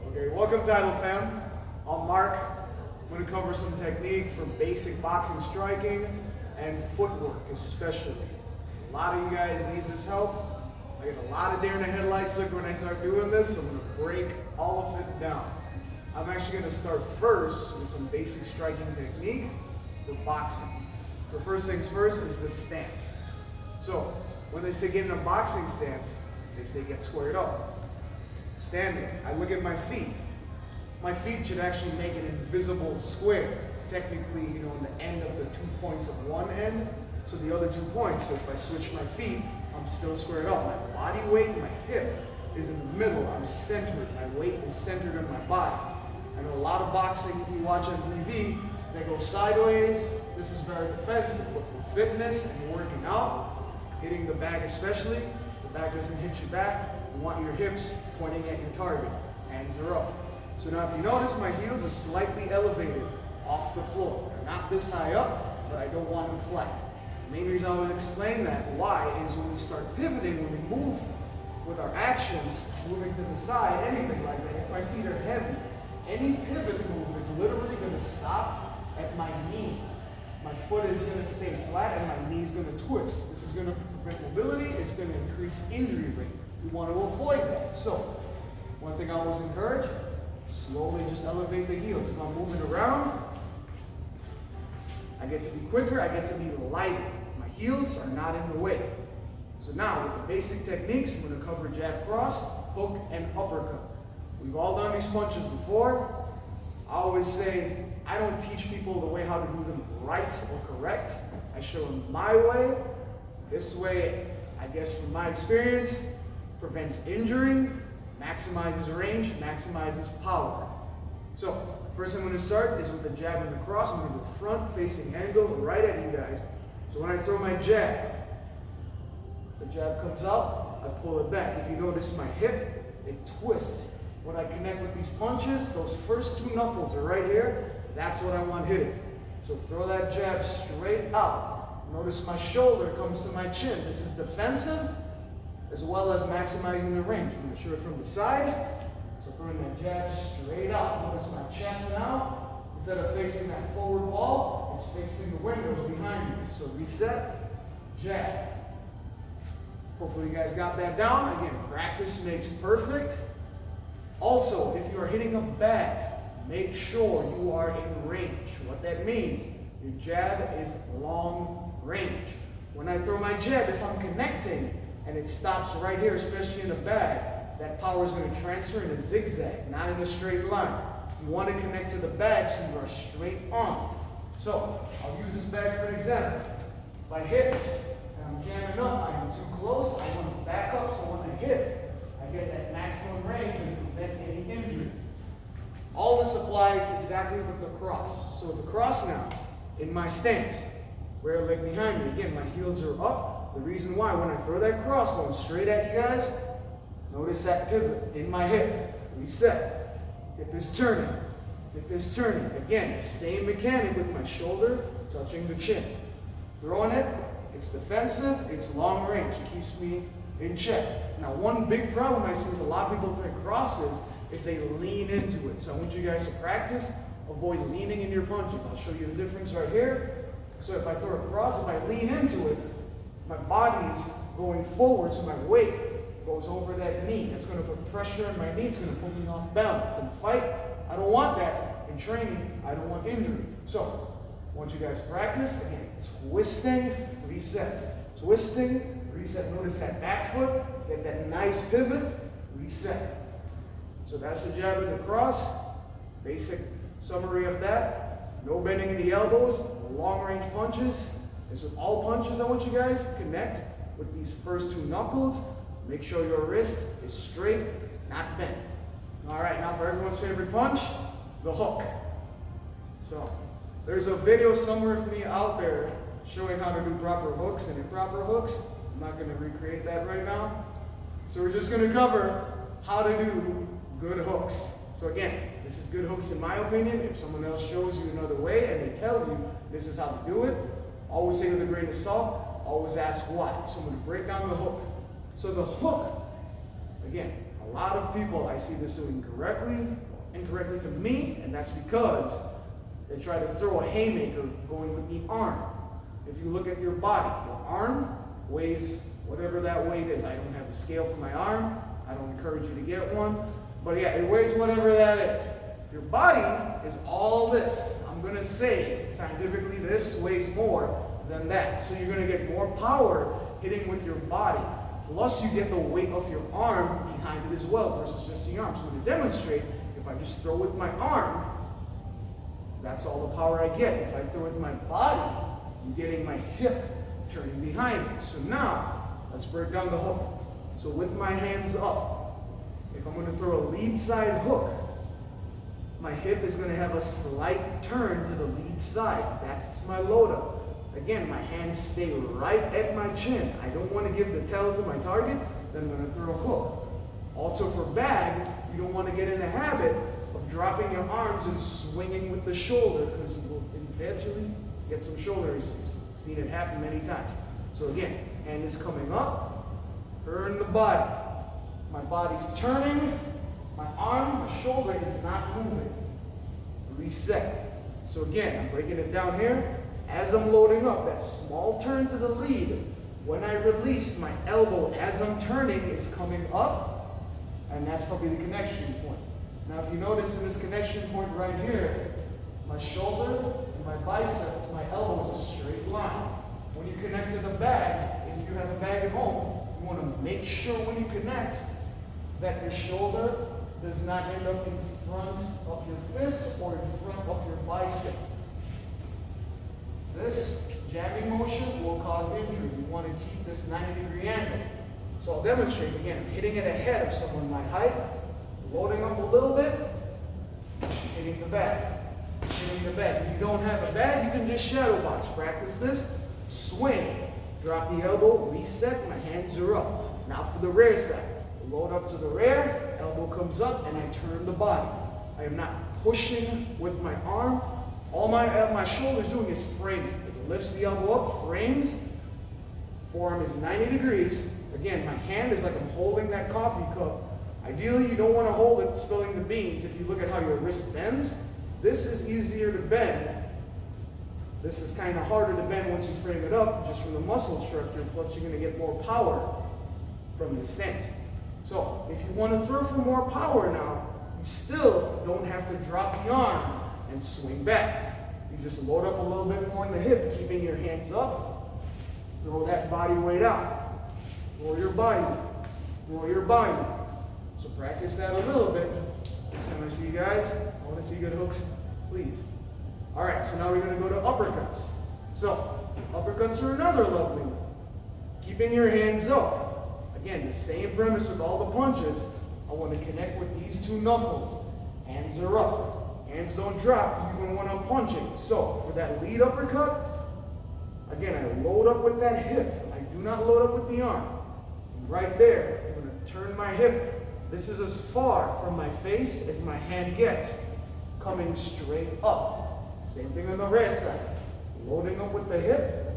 Okay, welcome Title Fam. I'm Mark. I'm going to cover some technique for basic boxing striking and footwork especially. A lot of you guys need this help. I get a lot of deer in the headlights look when I start doing this, so I'm going to break all of it down. I'm actually going to start first with some basic striking technique for boxing. So first things first is the stance. So when they say get in a boxing stance, they say get squared up. Standing, I look at my feet. My feet should actually make an invisible square. Technically, in the end of the 2 points of one end, so the other 2 points. So if I switch my feet, I'm still squared up. My body weight, my hip is in the middle. I'm centered. My weight is centered in my body. I know a lot of boxing you watch on TV, they go sideways. This is very defensive, but for fitness and working out, hitting the bag especially, the bag doesn't hit you back. You want your hips pointing at your target. Hands are up. So now if you notice, my heels are slightly elevated off the floor. They're not this high up, but I don't want them flat. The main reason I would explain that why is when we start pivoting, when we move with our actions, moving to the side, anything like that, if my feet are heavy, any pivot move is literally going to stop at my knee. My foot is going to stay flat and my knee is going to twist. This is going to prevent mobility. It's going to increase injury rate. We want to avoid that. So, one thing I always encourage, slowly just elevate the heels. If I'm moving around, I get to be quicker, I get to be lighter. My heels are not in the way. So now, with the basic techniques, I'm going to cover jab cross, hook, and uppercut. We've all done these punches before. I always say, I don't teach people the way how to do them right or correct. I show them my way. This way, I guess from my experience, prevents injury, maximizes range, maximizes power. So, first I'm going to start is with the jab and the cross. I'm going to go front facing angle right at you guys. So when I throw my jab, the jab comes out, I pull it back. If you notice my hip, it twists. When I connect with these punches, those first 2 knuckles are right here. That's what I want hitting. So throw that jab straight out. Notice my shoulder comes to my chin. This is defensive, as well as maximizing the range. I'm going to show it from the side. So throwing that jab straight out. Notice my chest now. Instead of facing that forward wall, it's facing the windows behind me. So reset, jab. Hopefully you guys got that down. Again, practice makes perfect. Also, if you are hitting a bag, make sure you are in range. What that means, your jab is long range. When I throw my jab, if I'm connecting, and it stops right here, especially in a bag, that power is going to transfer in a zigzag, not in a straight line. You want to connect to the bag so you are straight on. So, I'll use this bag for an example. If I hit, and I'm jamming up, I am too close, I want to back up, so when I hit, I get that maximum range and prevent any injury. All this applies exactly with the cross. So the cross now, in my stance, rear leg behind me. Again, my heels are up. The reason why, when I throw that cross going straight at you guys, notice that pivot in my hip. Reset. Hip is turning. Hip is turning. Again, the same mechanic with my shoulder touching the chin. Throwing it, it's defensive, it's long range. It keeps me in check. Now, one big problem I see with a lot of people throwing crosses is they lean into it. So I want you guys to practice, avoid leaning in your punches. I'll show you the difference right here. So if I throw a cross, if I lean into it, my body's going forward, so my weight goes over that knee. That's going to put pressure on my knee. It's going to put me off balance. In a fight, I don't want that. In training, I don't want injury. So I want you guys to practice. Again, twisting, reset. Twisting, reset. Notice that back foot. Get that nice pivot. Reset. So that's the jab and the cross. Basic summary of that. No bending in the elbows. Long range punches. And so all punches I want you guys to connect with these first 2 knuckles. Make sure your wrist is straight, not bent. All right, now for everyone's favorite punch, the hook. So there's a video somewhere of me out there showing how to do proper hooks and improper hooks. I'm not going to recreate that right now. So we're just going to cover how to do good hooks. So again, this is good hooks in my opinion. If someone else shows you another way and they tell you this is how to do it, always say with a grain of salt, always ask why. So I'm going to break down the hook. So the hook, again, a lot of people, I see this doing incorrectly to me, and that's because they try to throw a haymaker going with the arm. If you look at your body, your arm weighs whatever that weight is. I don't have a scale for my arm. I don't encourage you to get one. But yeah, it weighs whatever that is. Your body is all this. I'm going to say, scientifically, this weighs more than that. So you're going to get more power hitting with your body. Plus, you get the weight of your arm behind it as well versus just the arm. So to demonstrate, if I just throw with my arm, that's all the power I get. If I throw with my body, I'm getting my hip turning behind it. So now, let's break down the hook. So with my hands up, if I'm going to throw a lead side hook, my hip is going to have a slight turn to the lead side. That's my load up. Again, my hands stay right at my chin. I don't want to give the tail to my target, then I'm going to throw a hook. Also for bag, you don't want to get in the habit of dropping your arms and swinging with the shoulder because you will eventually get some shoulder issues. I've seen it happen many times. So again, hand is coming up, turn the body. My body's turning, my arm, my shoulder is not moving. Reset. So again, I'm breaking it down here. As I'm loading up, that small turn to the lead, when I release, my elbow as I'm turning is coming up, and that's probably the connection point. Now if you notice in this connection point right here, my shoulder and my bicep, my elbow is a straight line. When you connect to the bag, if you have a bag at home, you want to make sure when you connect that your shoulder does not end up in front of your fist or in front of your bicep. This jabbing motion will cause injury. You want to keep this 90-degree angle. So I'll demonstrate again, hitting it ahead of someone my height, loading up a little bit, hitting the bag, hitting the bag. If you don't have a bag, you can just shadow box. Practice this, swing, drop the elbow, reset, my hands are up. Now for the rear side, load up to the rear, elbow comes up, and I turn the body. I am not pushing with my arm. All my shoulder's doing is framing. It lifts the elbow up, frames, forearm is 90 degrees. Again, my hand is like I'm holding that coffee cup. Ideally, you don't want to hold it spilling the beans. If you look at how your wrist bends, this is easier to bend. This is kind of harder to bend once you frame it up, just from the muscle structure, plus you're going to get more power from the stance. So, if you want to throw for more power now, you still don't have to drop the arm and swing back. You just load up a little bit more in the hip, keeping your hands up. Throw that body weight out. Throw your body. Throw your body. So practice that a little bit. Next time I see you guys, I want to see good hooks, please. All right, so now we're going to go to uppercuts. So uppercuts are another lovely one. Keeping your hands up. Again, the same premise with all the punches. I want to connect with these two knuckles. Hands are up. Hands don't drop even when I'm punching. So for that lead uppercut, again, I load up with that hip. I do not load up with the arm. Right there, I'm going to turn my hip. This is as far from my face as my hand gets, coming straight up. Same thing on the rear side. Loading up with the hip,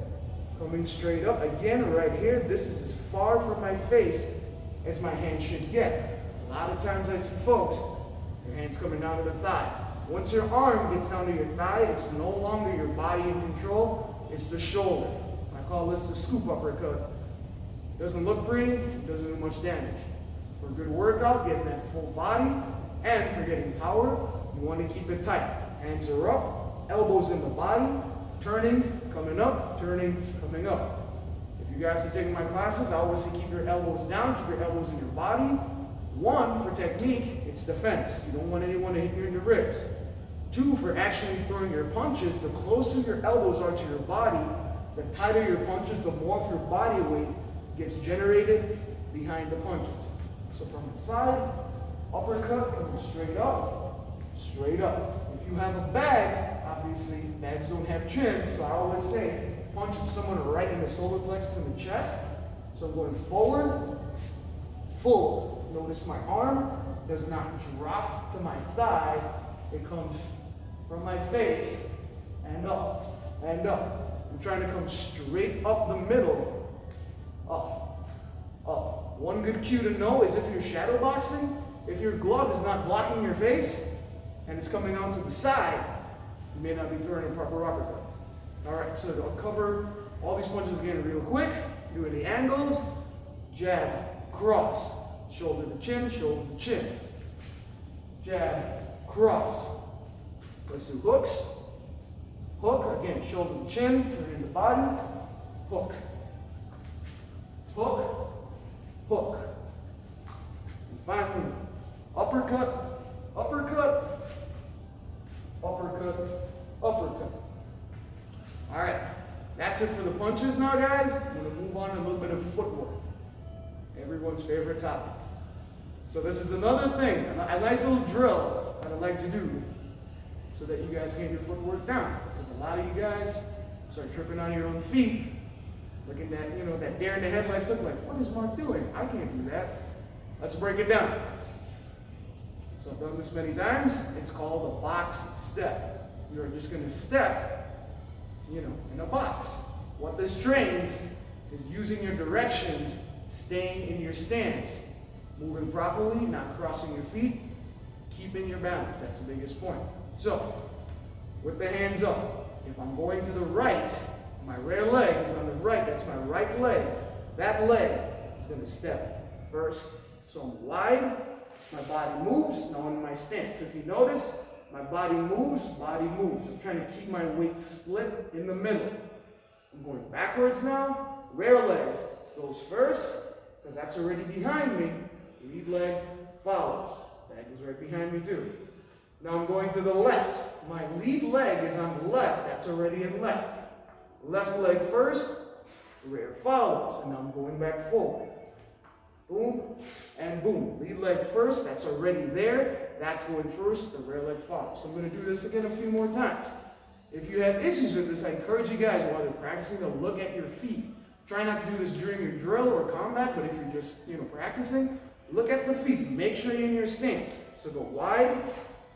coming straight up. Again, right here, this is as far from my face as my hand should get. A lot of times I see folks, your hand's coming down to the thigh. Once your arm gets down to your thigh, it's no longer your body in control, it's the shoulder. I call this the scoop uppercut. Doesn't look pretty, doesn't do much damage. For a good workout, getting that full body, and for getting power, you want to keep it tight. Hands are up, elbows in the body, turning, coming up, turning, coming up. If you guys are taking my classes, I always say keep your elbows down, keep your elbows in your body. One, for technique, it's defense. You don't want anyone to hit you in the ribs. Two, for actually throwing your punches, the closer your elbows are to your body, the tighter your punches, the more of your body weight gets generated behind the punches. So from the side, uppercut, coming straight up, straight up. If you have a bag, obviously bags don't have chins, so I always say punching someone right in the solar plexus in the chest. So I'm going forward, forward. Notice my arm does not drop to my thigh. It comes from my face and up and up. I'm trying to come straight up the middle. Up, up. One good cue to know is if you're shadow boxing, if your glove is not blocking your face and it's coming out to the side, you may not be throwing a proper uppercut. All right, so I'll cover all these punches again real quick. Doing the angles, jab, cross, shoulder to chin, shoulder to chin. Jab, cross. Let's do hooks. Hook, again, shoulder to chin, turn in the body. Hook. Hook. Hook. And finally, uppercut, uppercut, uppercut, uppercut. All right, that's it for the punches now, guys. I'm going to move on to a little bit of footwork. Everyone's favorite topic. So this is another thing, a nice little drill that I like to do so that you guys can get your footwork down. Because a lot of you guys start tripping on your own feet, looking at, that deer in the headlights, look like, what is Mark doing? I can't do that. Let's break it down. So I've done this many times. It's called a box step. You're just going to step, in a box. What this trains is using your directions, staying in your stance, moving properly, not crossing your feet, keeping your balance. That's the biggest point. So, with the hands up, if I'm going to the right, my rear leg is on the right, that's my right leg. That leg is going to step first. So I'm wide, my body moves, now I'm in my stance. So if you notice, my body moves, I'm trying to keep my weight split in the middle. I'm going backwards now, rear leg goes first, because that's already behind me. Lead leg follows. That goes right behind me too. Now I'm going to the left. My lead leg is on the left. That's already in left. Left leg first, rear follows. And now I'm going back forward. Boom and boom. Lead leg first. That's already there. That's going first. The rear leg follows. So I'm going to do this again a few more times. If you have issues with this, I encourage you guys while you're practicing to look at your feet. Try not to do this during your drill or combat, but if you're just, practicing, look at the feet. Make sure you're in your stance. So go wide,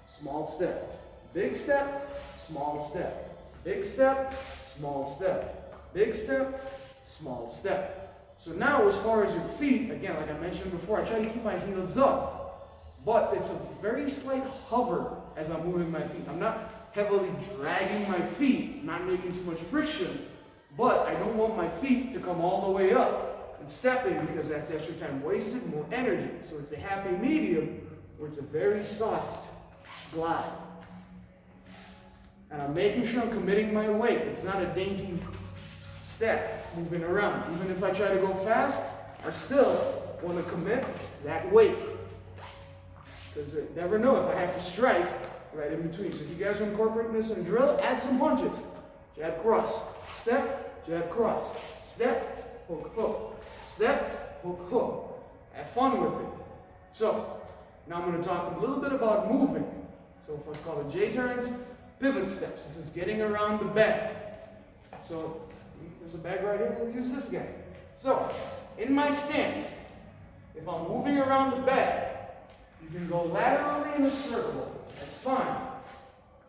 small step. Big step, small step. Big step, small step. Big step, small step. So now as far as your feet, again, like I mentioned before, I try to keep my heels up. But it's a very slight hover as I'm moving my feet. I'm not heavily dragging my feet, not making too much friction. But I don't want my feet to come all the way up and stepping because that's extra time wasted, more energy. So it's a happy medium where it's a very soft glide. And I'm making sure I'm committing my weight. It's not a dainty step moving around. Even if I try to go fast, I still want to commit that weight. Because you never know if I have to strike right in between. So if you guys are incorporating this in drill, add some punches. Jab, cross, step, jab, cross, step, hook, hook, step, hook, hook. Have fun with it. So, now I'm going to talk a little bit about moving. So, what's called the J-turns, pivot steps. This is getting around the bag. So, there's a bag right here. We'll use this guy. So, in my stance, if I'm moving around the bag, you can go laterally in a circle. That's fine.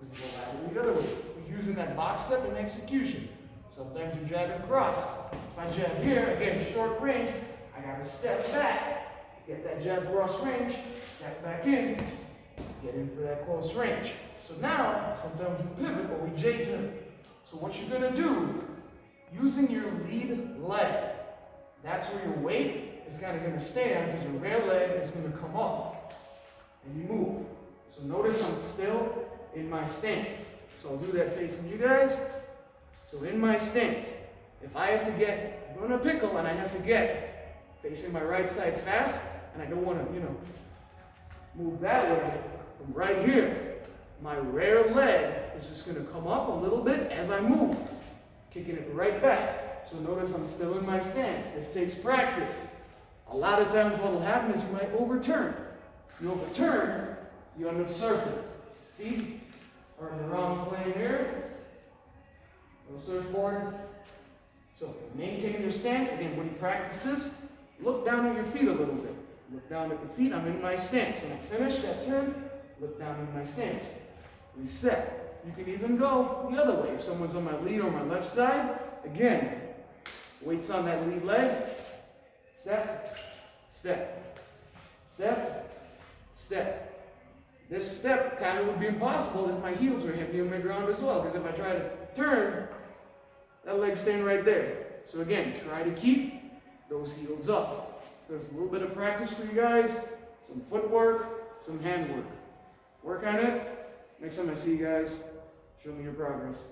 You can go laterally the other way. We're using that box step in execution. Sometimes you jab and cross. If I jab here, again, short range, I got to step back, get that jab cross range, step back in, get in for that close range. So now, sometimes we pivot or we J-turn. So what you're going to do, using your lead leg, that's where your weight is kind of going to stand because your rear leg is going to come up and you move. So notice I'm still in my stance. So I'll do that facing you guys. So in my stance, if I have to get, I'm in a pickle and I have to get facing my right side fast, and I don't want to, move that way, from right here, my rear leg is just going to come up a little bit as I move, kicking it right back. So notice I'm still in my stance. This takes practice. A lot of times what will happen is you might overturn. You overturn, you end up surfing. Feet are in the wrong plane here. No surfboard. So maintain your stance. Again, when you practice this, look down at your feet a little bit. Look down at the feet. I'm in my stance. When I finish that turn, look down in my stance. Reset. You can even go the other way. If someone's on my lead or my left side, again, weights on that lead leg. Step, step, step, step. This step kind of would be impossible if my heels are heavy on the ground as well, because if I try to turn, that leg's staying right there. So again, try to keep those heels up. There's a little bit of practice for you guys, some footwork, some handwork. Work on it. Next time I see you guys, show me your progress.